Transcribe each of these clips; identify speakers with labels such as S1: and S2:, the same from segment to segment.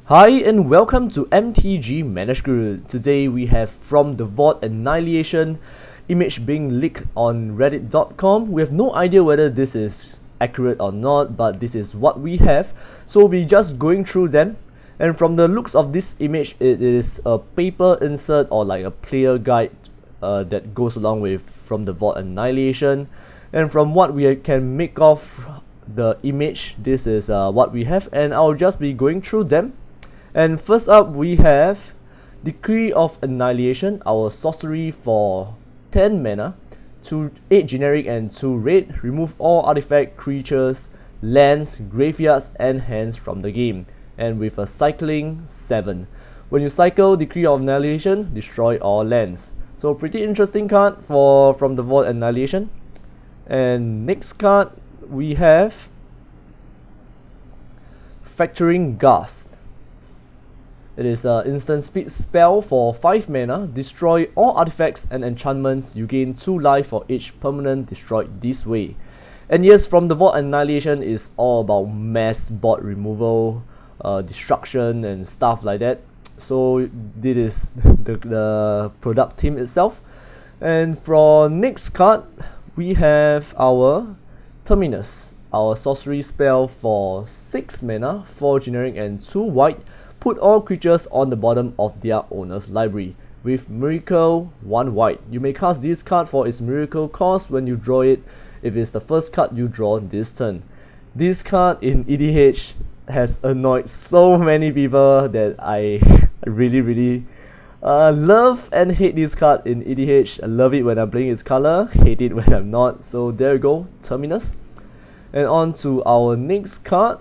S1: Hi and welcome to MTG Managed Guru. Today we have From the Vault Annihilation image being leaked on reddit.com. We have no idea whether this is accurate or not, but this is what we have. So we'll be just going through them. And from the looks of this image, it is a paper insert or like a player guide that goes along with From the Vault Annihilation. And from what we can make of the image, this is what we have, and I'll just be going through them. And first up we have Decree of Annihilation, our sorcery for 10 mana, 8 generic and 2 red. Remove all artifact, creatures, lands, graveyards and hands from the game, and with a cycling 7. When you cycle Decree of Annihilation, destroy all lands. So pretty interesting card for From the Vault Annihilation. And next card we have Fracturing Gust. It is an instant speed spell for 5 mana. Destroy all artifacts and enchantments. You gain 2 life for each permanent destroyed this way. And yes, From the Vault Annihilation is all about mass board removal, destruction and stuff like that. So this is the product team itself. And for next card, we have our Terminus, our sorcery spell for 6 mana, 4 generic and 2 white. Put all creatures on the bottom of their owner's library. With Miracle 1 white. You may cast this card for its Miracle cost when you draw it, if it's the first card you draw this turn. This card in EDH has annoyed so many people that I really love and hate this card in EDH. I love it when I'm playing its color, hate it when I'm not. So there you go, Terminus. And on to our next card,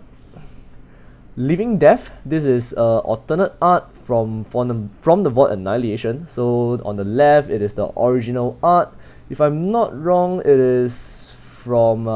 S1: Living Death. This is alternate art from the Vault Annihilation. So on the left it is the original art. If I'm not wrong, it is from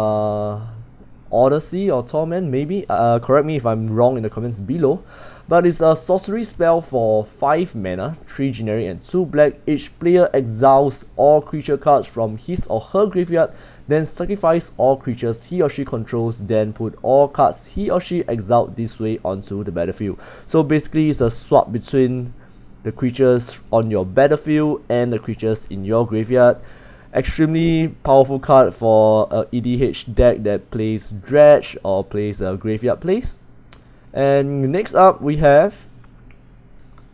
S1: Odyssey or Torment maybe. Correct me if I'm wrong in the comments below. But it's a sorcery spell for 5 mana, 3 generic and 2 black. Each player exiles all creature cards from his or her graveyard, then sacrifice all creatures he or she controls, then put all cards he or she exiled this way onto the battlefield. So basically it's a swap between the creatures on your battlefield and the creatures in your graveyard. Extremely powerful card for a EDH deck that plays Dredge or plays graveyard plays. And next up we have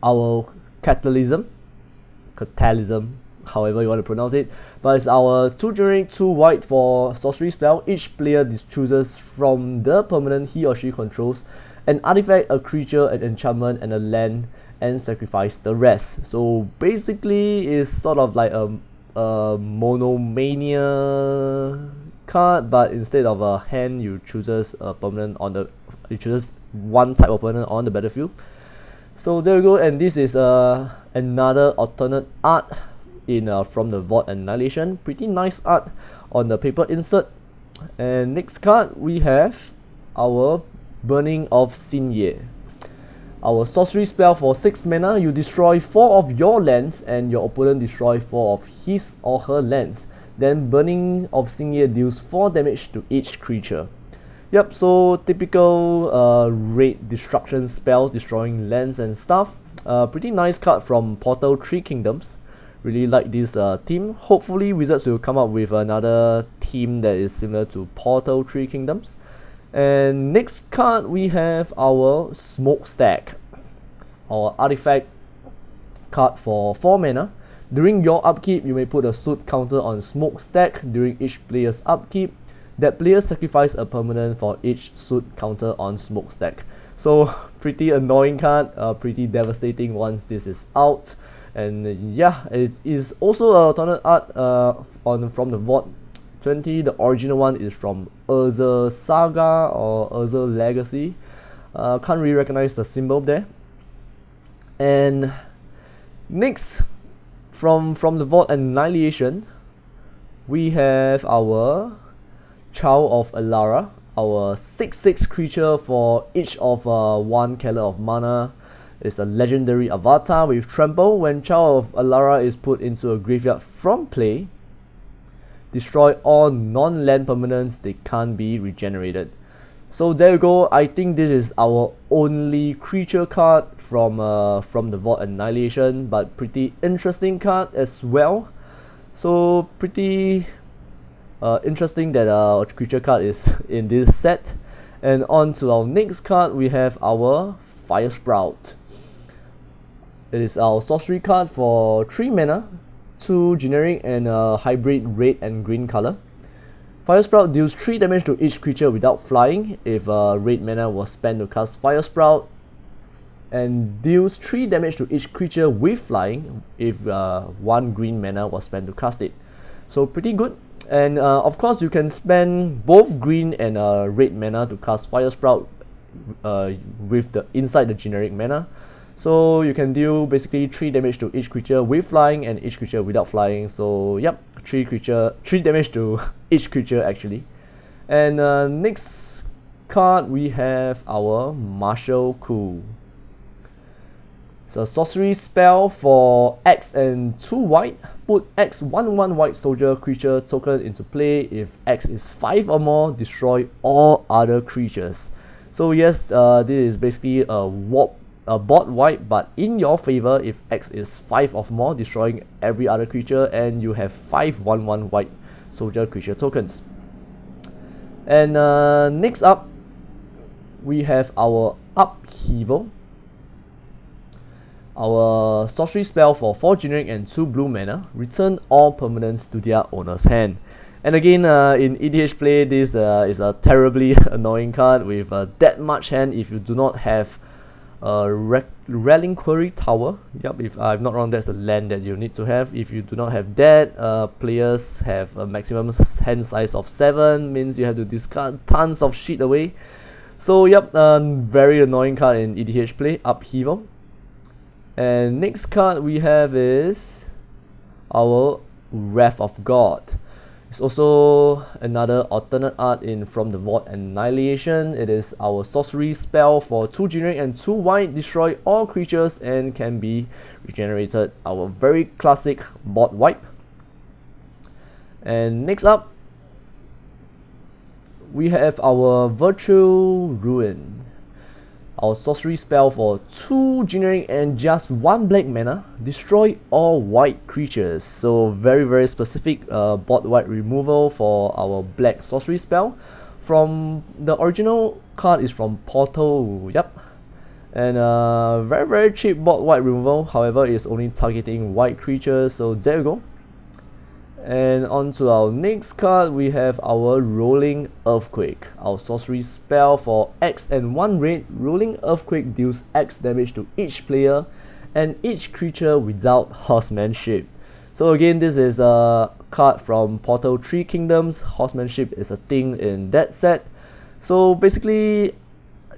S1: our Cataclysm, however you want to pronounce it, but it's our 2 generic 2 white for sorcery spell. Each player chooses from the permanent he or she controls an artifact, a creature, an enchantment and a land, and sacrifice the rest. So basically it's sort of like a monomania card, but instead of a hand you chooses a permanent on the one type of opponent on the battlefield. So there we go, and this is another alternate art in From the Vault Annihilation. Pretty nice art on the paper insert. And next card we have our Burning of Xinye, our sorcery spell for 6 mana. You destroy 4 of your lands and your opponent destroy 4 of his or her lands. Then Burning of Xinye deals 4 damage to each creature. Yep, so typical raid destruction spells, destroying lands and stuff. Pretty nice card from Portal 3 Kingdoms. Really like this team. Hopefully Wizards will come up with another team that is similar to Portal 3 Kingdoms. And next card we have our Smokestack, our artifact card for 4 mana. During your upkeep, you may put a suit counter on Smokestack. During each player's upkeep, that player sacrifice a permanent for each suit counter on Smokestack. So pretty annoying card, pretty devastating once this is out. And yeah, it is also a alternate art from the Vault 20. The original one is from Urza Saga or Urza Legacy. Can't really recognize the symbol there. And next, from the Vault Annihilation, we have our Child of Alara, our 6/6 creature for each of 1 color of mana. It's a legendary avatar with trample. When Child of Alara is put into a graveyard from play, destroy all non-land permanents. They can't be regenerated. So there you go. I think this is our only creature card from the Vault Annihilation, but pretty interesting card as well. So pretty interesting that our creature card is in this set. And on to our next card, we have our Fire Sprout. It is our sorcery card for 3 mana, 2 generic and hybrid red and green color. Fire Sprout deals 3 damage to each creature without flying if red mana was spent to cast Fire Sprout, and deals 3 damage to each creature with flying if 1 green mana was spent to cast it. So pretty good. And of course you can spend both green and red mana to cast Fire Sprout with the inside the generic mana. So you can deal basically 3 damage to each creature with flying and each creature without flying. So yep, 3 damage to each creature actually. And next card we have our Marshal Coup. It's a sorcery spell for X and 2 white. Put X 1/1 white soldier creature token into play. If X is 5 or more, destroy all other creatures. So yes, this is basically a bot white, but in your favor if X is 5 or more, destroying every other creature, and you have 5 1/1 white soldier creature tokens. And next up we have our Upheaval. Our sorcery spell for 4 generic and 2 blue mana. Return all permanents to their owner's hand. And again, in EDH play, this is a terribly annoying card with that much hand if you do not have a Reliquary Tower. Yep, if I'm not wrong, that's the land that you need to have. If you do not have that, players have a maximum hand size of 7, means you have to discard tons of shit away. So yep, very annoying card in EDH play, Upheaval. And next card we have is our Wrath of God. It's also another alternate art in From the Vault Annihilation. It is our sorcery spell for 2 generic and 2 white. Destroy all creatures and can be regenerated. Our very classic bot wipe. And next up we have our Virtual Ruin. Our sorcery spell for 2 generic and just 1 black mana. Destroy all white creatures. So very specific bot white removal for our black sorcery spell. From the original card is from Portal, yep. And very cheap bot white removal. However, it's only targeting white creatures. So there you go. And on to our next card, we have our Rolling Earthquake. Our sorcery spell for X and 1 red. Rolling Earthquake deals X damage to each player and each creature without horsemanship. So again, this is a card from Portal 3 Kingdoms. Horsemanship is a thing in that set. So basically,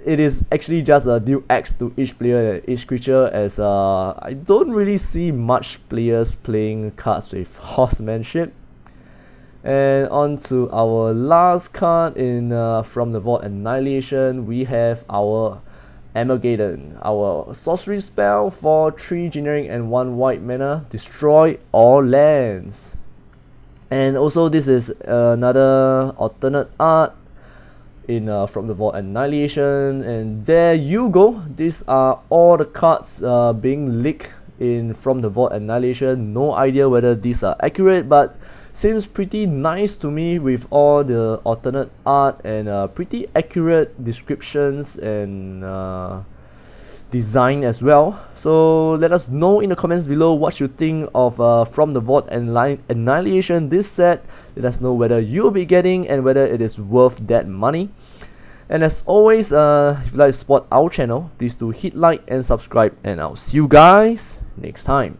S1: it is actually just a deal X to each player and each creature, as I don't really see much players playing cards with horsemanship. And on to our last card in From the Vault Annihilation, we have our Armageddon. Our sorcery spell for 3 generic and 1 white mana. Destroy all lands. And also this is another alternate art in From the Vault Annihilation, and there you go. These are all the cards being leaked in From the Vault Annihilation. No idea whether these are accurate, but seems pretty nice to me with all the alternate art and pretty accurate descriptions and design as well. So let us know in the comments below what you think of From the Vault Annihilation, this set. Let us know whether you'll be getting and whether it is worth that money. And as always, if you like to support our channel, please do hit like and subscribe, and I'll see you guys next time.